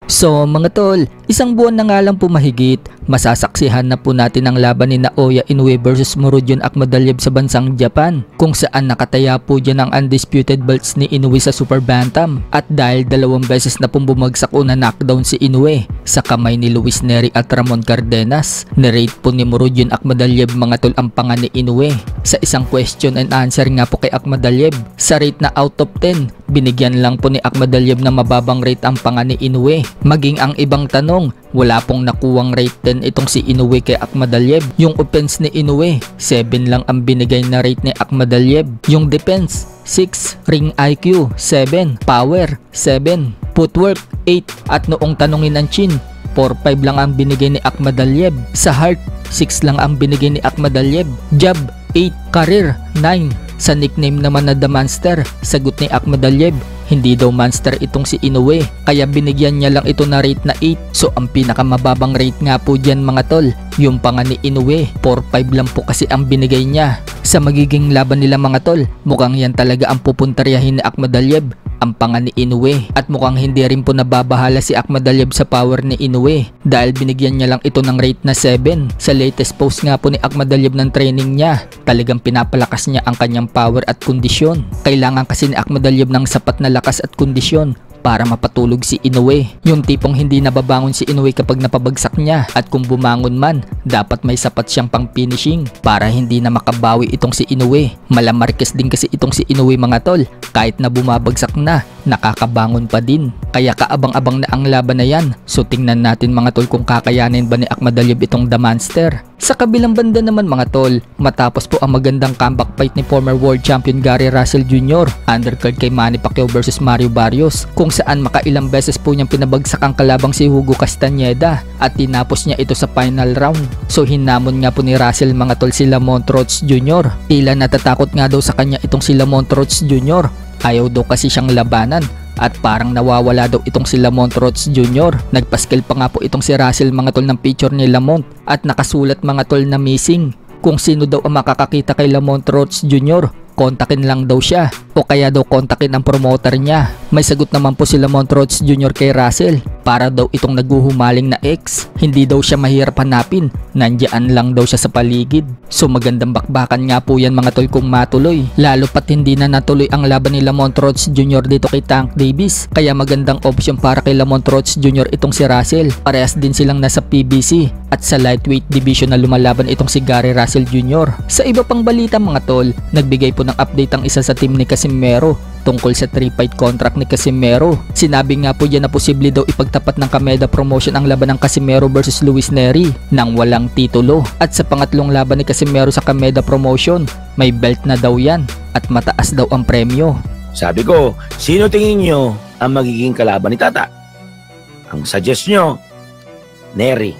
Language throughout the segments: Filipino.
So mga tol, isang buwan na nga lang po mahigit, masasaksihan na po natin ang laban ni Naoya Inoue versus Murodjon Akhmadaliev sa bansang Japan, kung saan nakataya po dyan ang undisputed belts ni Inoue sa Super Bantam. At dahil 2 beses na pong bumagsak o na knockdown si Inoue sa kamay ni Luis Nery at Ramon Cardenas, nirate po ni Murodjon Akhmadaliev mga tol ang panga ni Inoue. Sa isang question and answer nga po kay Akhmadaliev, sa rate na out of 10, binigyan lang po ni Akhmadaliev na mababang rate ang panga ni Inoue. Maging ang ibang tanong, wala pong nakuwang rate 10 itong si Inoue kay Akhmadaliev. Yung offense ni Inoue, 7 lang ang binigay na rate ni Akhmadaliev. Yung defense, 6, ring IQ, 7, power, 7, footwork, 8, at noong tanongin ng chin, 4-5 lang ang binigay ni Akhmadaliev. Sa heart, 6 lang ang binigay ni Akhmadaliev. Jab, 8, career, 9. Sa nickname naman na The Monster, sagot ni Akhmadaliev, hindi daw monster itong si Inoue, kaya binigyan niya lang ito na rate na 8. So ang pinakamababang rate nga po dyan mga tol, yung panga ni Inoue, 4-5 lang po kasi ang binigay niya. Sa magiging laban nila mga tol, mukhang yan talaga ang pupuntaryahin ni Akhmadaliev, ang panga ni Inoue, at mukhang hindi rin po nababahala si Akhmadaliev sa power ni Inoue dahil binigyan niya lang ito ng rate na 7. Sa latest post nga po ni Akhmadaliev ng training niya, talagang pinapalakas niya ang kanyang power at kondisyon. Kailangan kasi ni Akhmadaliev ng sapat na lakas at kondisyon para mapatulog si Inoue. Yung tipong hindi nababangon si Inoue kapag napabagsak niya, at kung bumangon man, dapat may sapat siyang pang finishing para hindi na makabawi itong si Inoue. Malamarkes din kasi itong si Inoue mga tol, kahit na bumabagsak na, nakakabangon pa din. Kaya kaabang-abang na ang laban na yan. So tingnan natin mga tol kung kakayanin ba ni Akhmadaliev itong The Monster. Sa kabilang banda naman mga tol, matapos po ang magandang comeback fight ni former world champion Gary Russell Jr. undercard kay Manny Pacquiao versus Mario Barrios, kung saan makailang beses po niyang pinabagsak ang kalabang si Hugo Castañeda at tinapos niya ito sa final round. So hinamon nga po ni Russell mga tol si Lamont Roach Jr. Tila natatakot nga daw sa kanya itong si Lamont Roach Jr. Ayaw daw kasi siyang labanan at parang nawawala daw itong si Lamont Roach Jr. Nagpaskil pa nga po itong si Russell mga tol ng picture ni Lamont at nakasulat mga tol na missing. Kung sino daw ang makakakita kay Lamont Roach Jr., kontakin lang daw siya o kaya daw kontakin ang promoter niya. May sagot naman po si Lamont Roach Jr. kay Russell, para daw itong naguhumaling na ex. Hindi daw siya mahirap hanapin, nandiyan lang daw siya sa paligid. So magandang bakbakan nga po yan mga tol kung matuloy, lalo pat hindi na natuloy ang laban ni Lamont Roach Jr. dito kay Tank Davis, kaya magandang option para kay Lamont Roach Jr. itong si Russell. Parehas din silang nasa PBC at sa lightweight division na lumalaban itong si Gary Russell Jr. Sa iba pang balita mga tol, nagbigay po ng update ang isa sa team ni Casimero tungkol sa 3-fight contract ni Casimero. Sinabi nga po dyan na posible daw ipagtapat ng Kameda Promotion ang laban ng Casimero versus Luis Nery nang walang titulo. At sa pangatlong laban ni Casimero sa Kameda Promotion, may belt na daw yan at mataas daw ang premyo. Sabi ko, sino tingin nyo ang magiging kalaban ni Tata? Ang suggest nyo, Nery.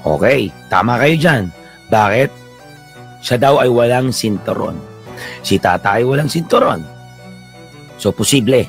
Okay, tama kayo dyan. Bakit? Siya daw ay walang sinturon. Si Tata ay walang sinturon. So, posible